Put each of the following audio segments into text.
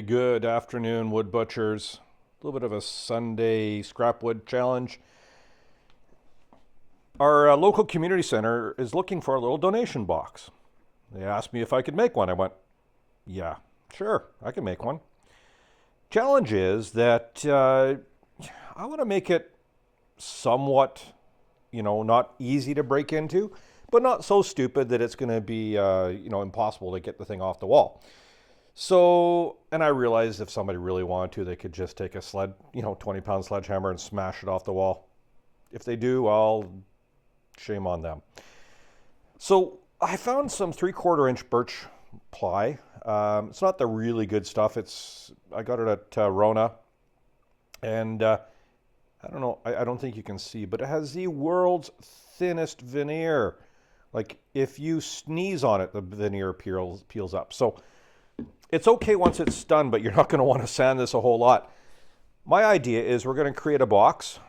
good afternoon, wood butchers. A little bit of a Sunday scrap wood challenge. Our local community center is looking for a little donation box. They asked me if I could make one. I went, yeah, sure, I can make one. Challenge is that I want to make it somewhat, not easy to break into, but not so stupid that it's going to be, impossible to get the thing off the wall. So, and I realized if somebody really wanted to, they could just take a 20-pound sledgehammer and smash it off the wall. If they do, shame on them. So I found some 3/4-inch birch ply. It's not the really good stuff. I got it at Rona, and I don't know. I don't think you can see, but it has the world's thinnest veneer. Like if you sneeze on it, the veneer peels up. So it's okay once it's done, but you're not going to want to sand this a whole lot. My idea is we're going to create a box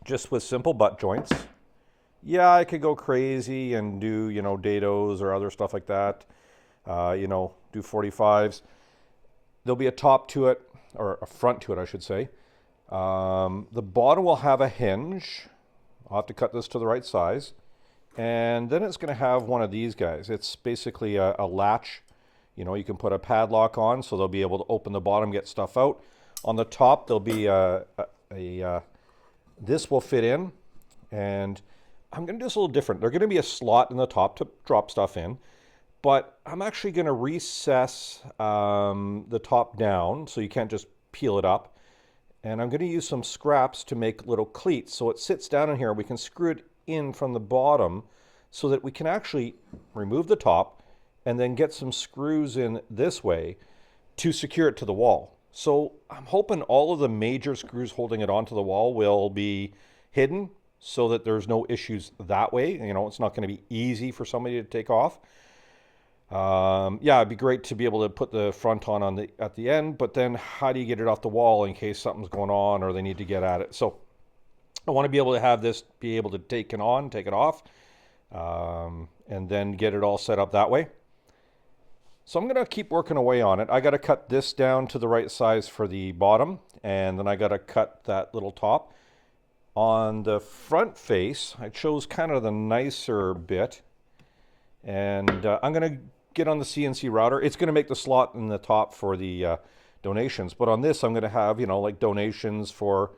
just with simple butt joints. Yeah, I could go crazy and do, dados or other stuff like that. Do 45s. There'll be a top to it, or a front to it, I should say. The bottom will have a hinge. I'll have to cut this to the right size. And then it's going to have one of these guys. It's basically a latch. You can put a padlock on, so they'll be able to open the bottom, get stuff out. On the top, there'll be this will fit in, and I'm going to do this a little different. There's going to be a slot in the top to drop stuff in, but I'm actually going to recess the top down, so you can't just peel it up. And I'm going to use some scraps to make little cleats, so it sits down in here. We can screw it in from the bottom, so that we can actually remove the top and then get some screws in this way to secure it to the wall. So I'm hoping all of the major screws holding it onto the wall will be hidden so that there's no issues that way. It's not going to be easy for somebody to take off. It'd be great to be able to put the front on at the end, but then how do you get it off the wall in case something's going on or they need to get at it? So I want to be able to have this be able to take it on, take it off, and then get it all set up that way. So I'm going to keep working away on it. I got to cut this down to the right size for the bottom, and then I got to cut that little top. On the front face, I chose kind of the nicer bit, and I'm going to get on the CNC router. It's going to make the slot in the top for the donations, but on this I'm going to have, like donations for,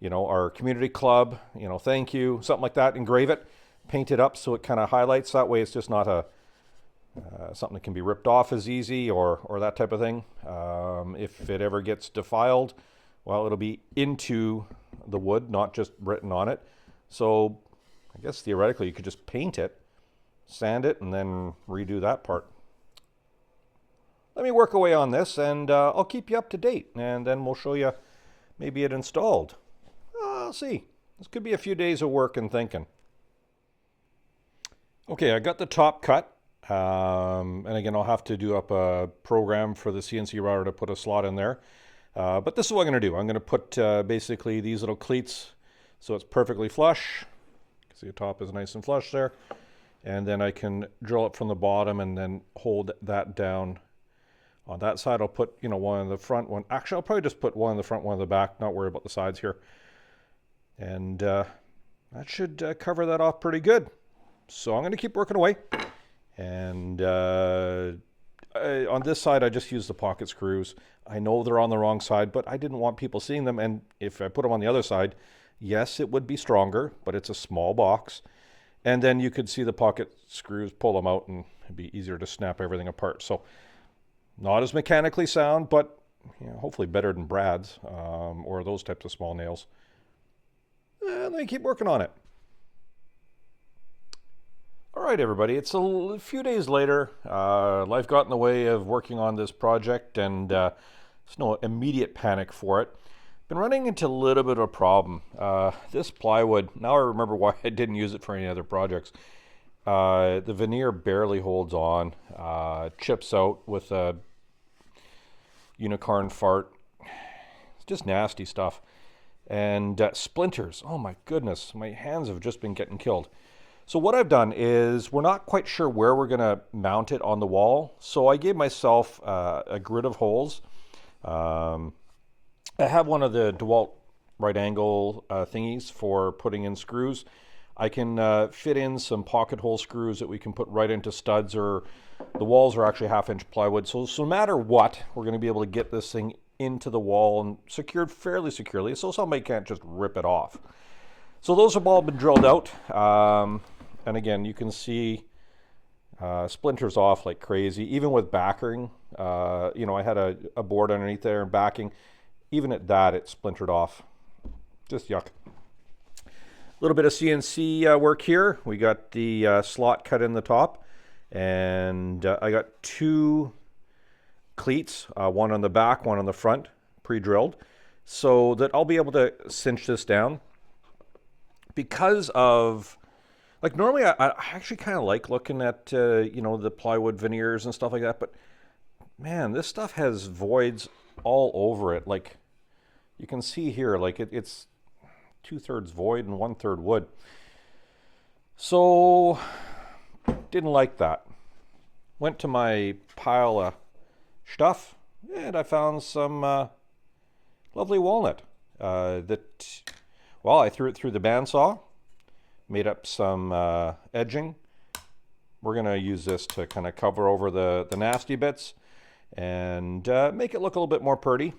our community club, thank you, something like that. Engrave it, paint it up so it kind of highlights. That way it's just not something that can be ripped off as easy or that type of thing. If it ever gets defiled, well, it'll be into the wood, not just written on it. So I guess theoretically you could just paint it, sand it, and then redo that part. Let me work away on this, and I'll keep you up to date, and then we'll show you maybe it installed. I'll see. This could be a few days of work and thinking. Okay, I got the top cut. And again, I'll have to do up a program for the CNC router to put a slot in there. But this is what I'm going to do. I'm going to put basically these little cleats so it's perfectly flush. You can see the top is nice and flush there. And then I can drill it from the bottom and then hold that down. On that side, I'll put, one in the front, one. Actually, I'll probably just put one in the front, one in the back, not worry about the sides here. And that should cover that off pretty good. So I'm going to keep working away. And on this side, I just used the pocket screws. I know they're on the wrong side, but I didn't want people seeing them. And if I put them on the other side, yes, it would be stronger, but it's a small box. And then you could see the pocket screws, pull them out, and it'd be easier to snap everything apart. So not as mechanically sound, but hopefully better than Brad's or those types of small nails. And let me keep working on it. All right, everybody, it's a few days later. Life got in the way of working on this project, and there's no immediate panic for it. Been running into a little bit of a problem. This plywood, now I remember why I didn't use it for any other projects. The veneer barely holds on, chips out with a unicorn fart. It's just nasty stuff. And splinters, oh my goodness, my hands have just been getting killed. So what I've done is we're not quite sure where we're going to mount it on the wall. So I gave myself a grid of holes. I have one of the DeWalt right angle thingies for putting in screws. I can fit in some pocket hole screws that we can put right into studs, or the walls are actually 1/2 inch plywood. So no matter what, we're going to be able to get this thing into the wall and secured fairly securely, so somebody can't just rip it off. So those have all been drilled out. And again, you can see splinters off like crazy, even with backering. You know, I had a board underneath there and backing. Even at that, it splintered off. Just yuck. A little bit of CNC work here. We got the slot cut in the top, and I got 2 cleats, one on the back, one on the front, pre-drilled, so that I'll be able to cinch this down. Because of, like, normally I actually kind of like looking at, you know, the plywood veneers and stuff like that, but man, this stuff has voids all over it. Like, you can see here, like it's 2/3 void and 1/3 wood. So, didn't like that. Went to my pile of stuff, and I found some lovely walnut well, I threw it through the bandsaw, made up some edging. We're going to use this to kind of cover over the nasty bits and make it look a little bit more pretty.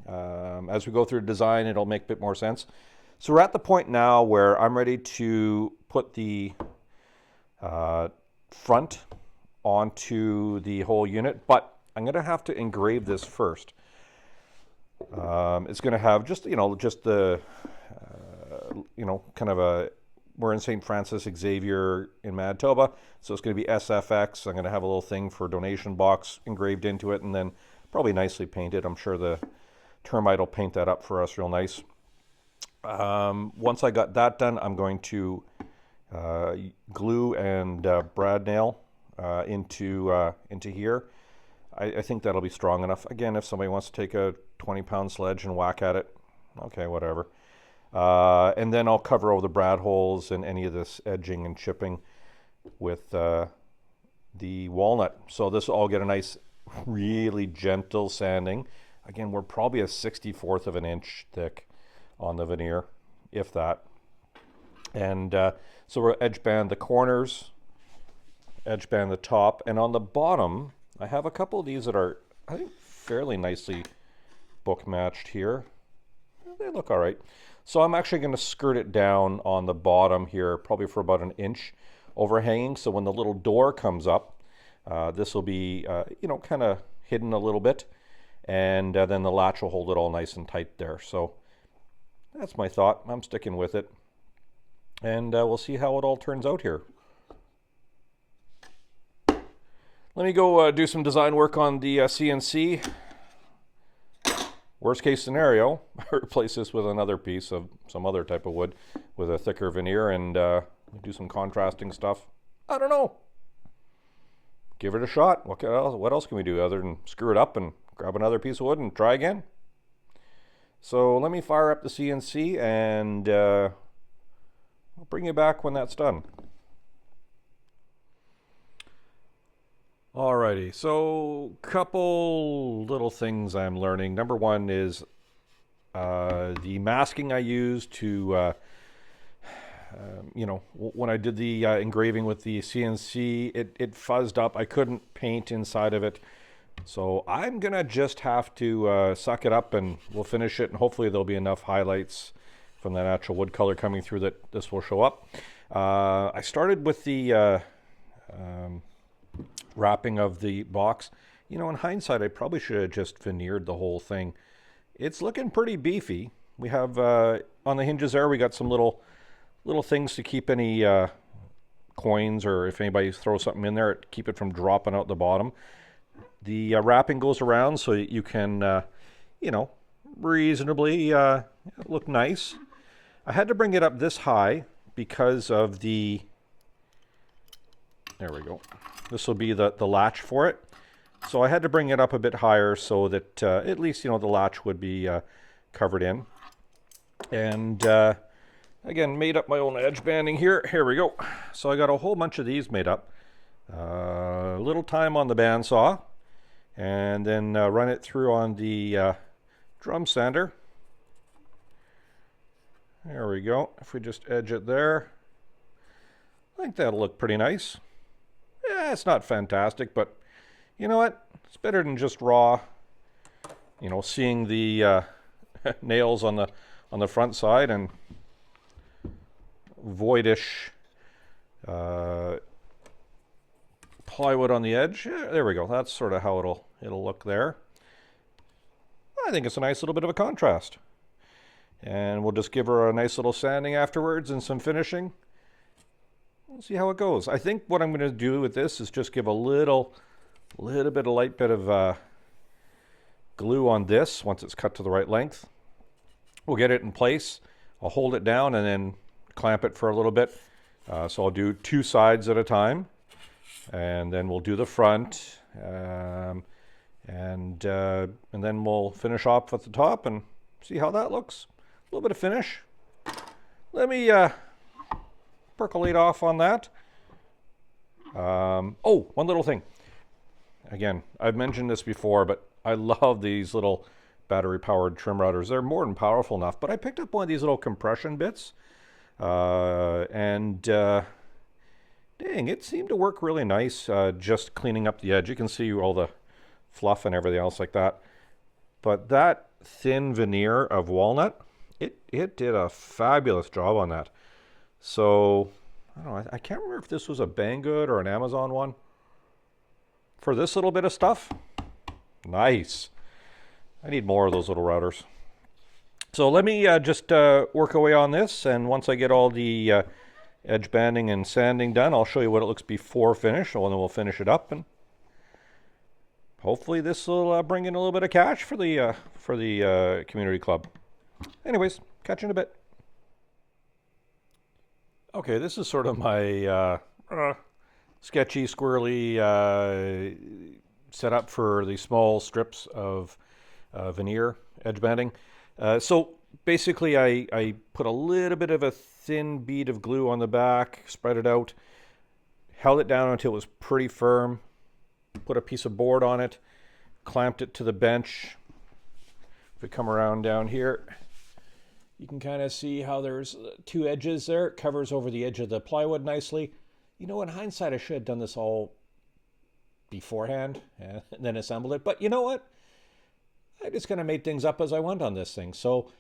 As we go through the design, it'll make a bit more sense. So we're at the point now where I'm ready to put the front onto the whole unit, but I'm going to have to engrave this first. It's going to have just, you know, just the, you know, kind of a, we're in St. Francis Xavier in Manitoba, so it's going to be SFX. I'm going to have a little thing for donation box engraved into it, and then probably nicely painted. I'm sure the termite will paint that up for us real nice. Once I got that done, I'm going to glue and brad nail into here. I think that'll be strong enough. Again, if somebody wants to take a 20-pound sledge and whack at it, okay, whatever. And then I'll cover over the brad holes and any of this edging and chipping with the walnut. So this will all get a nice, really gentle sanding. Again, we're probably a 64th of an inch thick on the veneer, if that. And so we'll edge band the corners, edge band the top, and on the bottom, I have a couple of these that are, I think, fairly nicely book matched here. They look all right. So I'm actually going to skirt it down on the bottom here, probably for about 1 inch overhanging. So when the little door comes up, this will be, you know, kind of hidden a little bit. And then the latch will hold it all nice and tight there. So that's my thought. I'm sticking with it. And we'll see how it all turns out here. Let me go do some design work on the CNC. Worst case scenario, I replace this with another piece of some other type of wood with a thicker veneer and do some contrasting stuff. I don't know. Give it a shot. What else can we do other than screw it up and grab another piece of wood and try again? So let me fire up the CNC and I'll bring you back when that's done. Alrighty, so couple little things I'm learning. Number one is the masking I use to, you know, when I did the engraving with the CNC, it fuzzed up. I couldn't paint inside of it. So I'm going to just have to suck it up and we'll finish it. And hopefully there'll be enough highlights from that actual wood color coming through that this will show up. I started with the wrapping of the box. You know, in hindsight, I probably should have just veneered the whole thing. It's looking pretty beefy. We have on the hinges there, we got some little things to keep any coins, or if anybody throws something in there, keep it from dropping out the bottom. The wrapping goes around so you can, you know, reasonably look nice. I had to bring it up this high because of the, there we go. This will be the latch for it. So I had to bring it up a bit higher so that at least, you know, the latch would be covered in. And Again, made up my own edge banding here. Here we go. So I got a whole bunch of these made up. A little time on the bandsaw, and then run it through on the drum sander. There we go. If we just edge it there, I think that'll look pretty nice. Yeah, it's not fantastic, but you know what? It's better than just raw. You know, seeing the nails on the front side and voidish plywood on the edge. Yeah, there we go. That's sort of how it'll look there. I think it's a nice little bit of a contrast. And we'll just give her a nice little sanding afterwards and some finishing. We'll see how it goes. I think what I'm going to do with this is just give a little bit of light bit of glue on this once it's cut to the right length. We'll get it in place. I'll hold it down and then clamp it for a little bit. So I'll do 2 sides at a time, and then we'll do the front, and then we'll finish off at the top and see how that looks. A little bit of finish. Let me percolate off on that. Oh, one little thing. Again, I've mentioned this before, but I love these little battery-powered trim routers. They're more than powerful enough, but I picked up one of these little compression bits, and dang, it seemed to work really nice, just cleaning up the edge. You can see all the fluff and everything else like that. But that thin veneer of walnut, it did a fabulous job on that. So, I don't know, I can't remember if this was a Banggood or an Amazon one. For this little bit of stuff, nice. I need more of those little routers. So let me just work away on this, and once I get all the edge banding and sanding done, I'll show you what it looks before finish, and then we'll finish it up, and hopefully this will bring in a little bit of cash for the community club. Anyways, catch you in a bit. Okay, this is sort of my sketchy, squirrely setup for the small strips of veneer edge banding. So basically I put a little bit of a thin bead of glue on the back, spread it out, held it down until it was pretty firm, put a piece of board on it, clamped it to the bench. If we come around down here, you can kind of see how there's 2 edges there. It covers over the edge of the plywood nicely. You know, in hindsight, I should have done this all beforehand and then assembled it. But you know what? I just kind of made things up as I went on this thing. So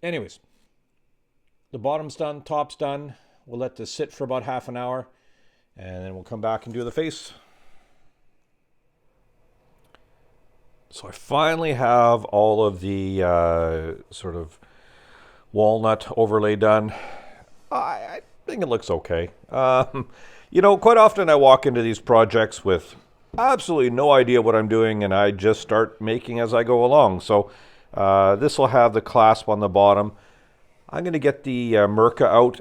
anyways, the bottom's done, top's done. We'll let this sit for about half an hour, and then we'll come back and do the face. So I finally have all of the sort of walnut overlay done. I think it looks okay. You know, quite often I walk into these projects with absolutely no idea what I'm doing, and I just start making as I go along. So this will have the clasp on the bottom. I'm going to get the Mirka out,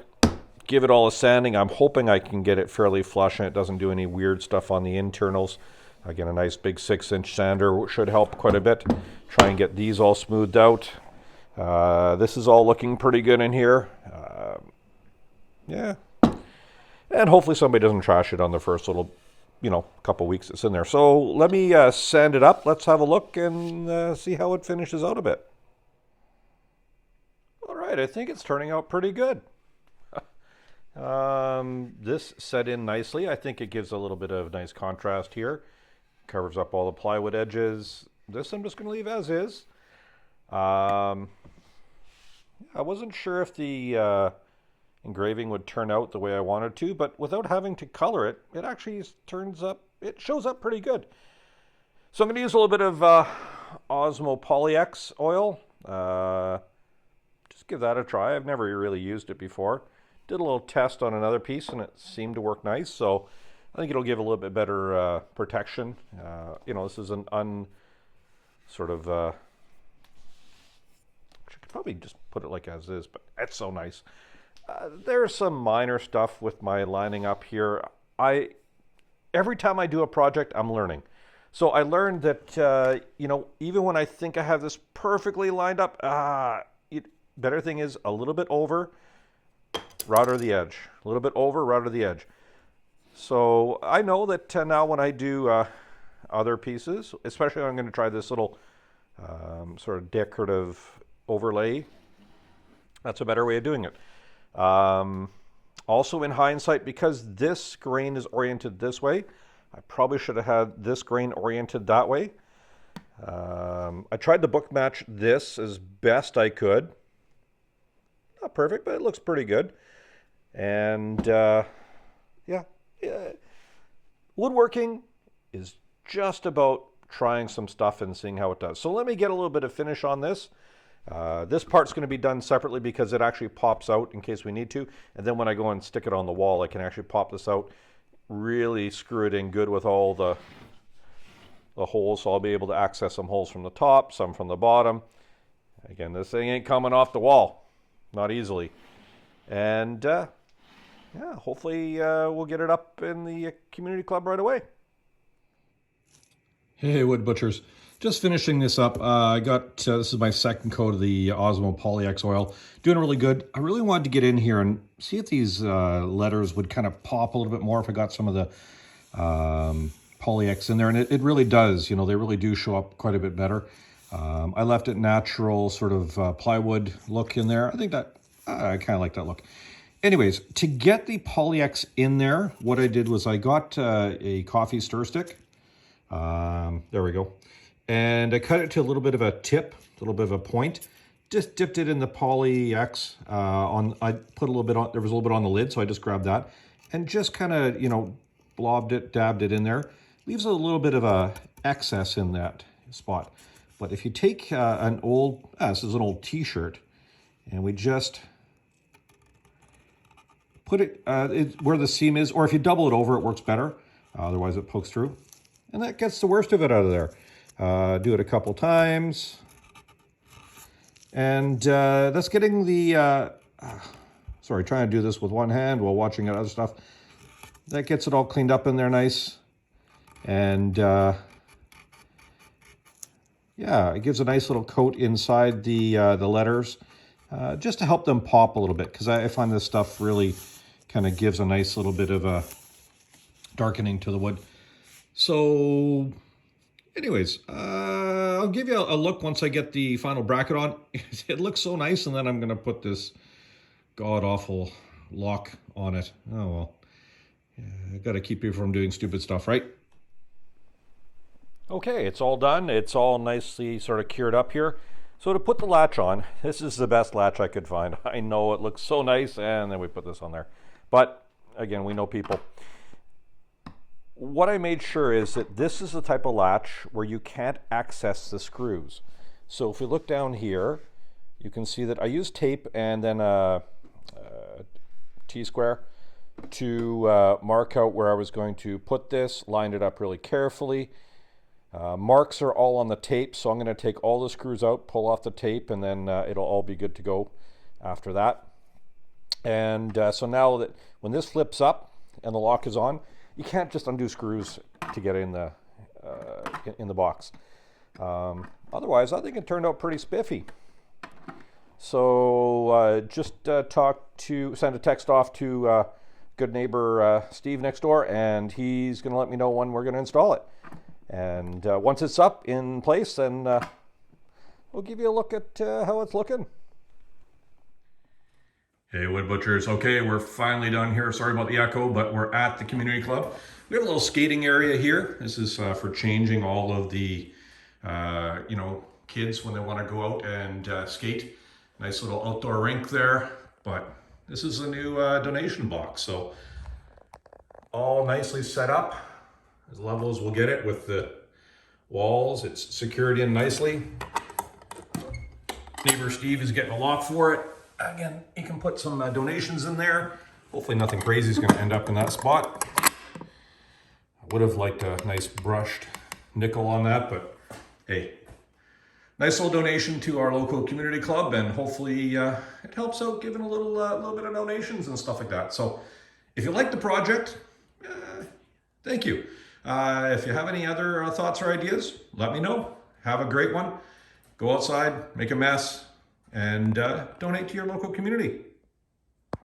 give it all a sanding. I'm hoping I can get it fairly flush and it doesn't do any weird stuff on the internals. Again, a nice big 6-inch sander should help quite a bit. Try and get these all smoothed out. This is all looking pretty good in here. Yeah. And hopefully somebody doesn't trash it on the first little, couple weeks it's in there. So let me sand it up. Let's have a look and see how it finishes out a bit. All right, I think it's turning out pretty good. This set in nicely. I think it gives a little bit of nice contrast here. Covers up all the plywood edges. This I'm just going to leave as is. I wasn't sure if the engraving would turn out the way I wanted to, but without having to color it, it actually it shows up pretty good. So I'm going to use a little bit of Osmo Poly-X oil. Just give that a try. I've never really used it before. Did a little test on another piece and it seemed to work nice, so I think it'll give a little bit better protection. This is an I could probably just put it like as is, but it's so nice. There's some minor stuff with my lining up here. Every time I do a project, I'm learning. So I learned that, even when I think I have this perfectly lined up, better thing is a little bit over, router the edge. A little bit over, router the edge. So I know that now when I do other pieces, especially when I'm going to try this little sort of decorative overlay, that's a better way of doing it. Also in hindsight, because this grain is oriented this way, I probably should have had this grain oriented that way. I tried to book match this as best I could. Not perfect, but it looks pretty good. And yeah, woodworking is just about trying some stuff and seeing how it does. So let me get a little bit of finish on this. This part's going to be done separately because it actually pops out in case we need to. And then when I go and stick it on the wall, I can actually pop this out, really screw it in good with all the holes. So I'll be able to access some holes from the top, some from the bottom. Again, this thing ain't coming off the wall, not easily. And yeah, hopefully we'll get it up in the community club right away. Hey, Wood Butchers. Just finishing this up. I got, this is my second coat of the Osmo Poly-X oil. Doing really good. I really wanted to get in here and see if these letters would kind of pop a little bit more if I got some of the Poly-X in there. And it really does. You know, they really do show up quite a bit better. I left it natural sort of plywood look in there. I think that, I kind of like that look. Anyways, to get the Poly-X in there, what I did was I got a coffee stir stick. There we go. And I cut it to a little bit of a tip, a little bit of a point. Just dipped it in the Poly-X. I put a little bit on, there was a little bit on the lid, so I just grabbed that. And just kind of, you know, blobbed it, dabbed it in there. Leaves a little bit of a excess in that spot. But if you take an old, this is an old t-shirt, and we just put it, where the seam is, or if you double it over, it works better. Otherwise it pokes through. And that gets the worst of it out of there. Do it a couple times. And that's getting the, sorry, trying to do this with one hand while watching other stuff. That gets it all cleaned up in there nice. And yeah, it gives a nice little coat inside the letters, just to help them pop a little bit, because I find this stuff really kind of gives a nice little bit of a darkening to the wood. So anyways, I'll give you a look once I get the final bracket on. It looks so nice, and then I'm going to put this god-awful lock on it. Oh, well. Yeah, I got to keep you from doing stupid stuff, right? Okay, it's all done. It's all nicely sort of cured up here. So to put the latch on, this is the best latch I could find. I know it looks so nice, and then we put this on there. But, again, we know people. What I made sure is that this is the type of latch where you can't access the screws. So if we look down here, you can see that I used tape and then a T-square to mark out where I was going to put this, lined it up really carefully. Marks are all on the tape, so I'm going to take all the screws out, pull off the tape, and then it'll all be good to go after that. And so now that when this flips up and the lock is on, you can't just undo screws to get in the box. Otherwise, I think it turned out pretty spiffy. So just send a text off to good neighbor Steve next door, and he's going to let me know when we're going to install it. And once it's up in place, then we'll give you a look at how it's looking. Hey, Wood Butchers. Okay, we're finally done here. Sorry about the echo, but we're at the community club. We have a little skating area here. This is for changing all of the, you know, kids when they want to go out and skate. Nice little outdoor rink there. But this is a new donation box. So all nicely set up, as level as we'll get it with the walls. It's secured in nicely. Neighbor Steve is getting a lock for it. Again, you can put some donations in there. Hopefully nothing crazy is going to end up in that spot. I would have liked a nice brushed nickel on that, but hey, nice little donation to our local community club, and hopefully it helps out giving a little bit of donations and stuff like that. So if you like the project, thank you. If you have any other thoughts or ideas, let me know. Have a great one. Go outside, make a mess, and donate to your local community.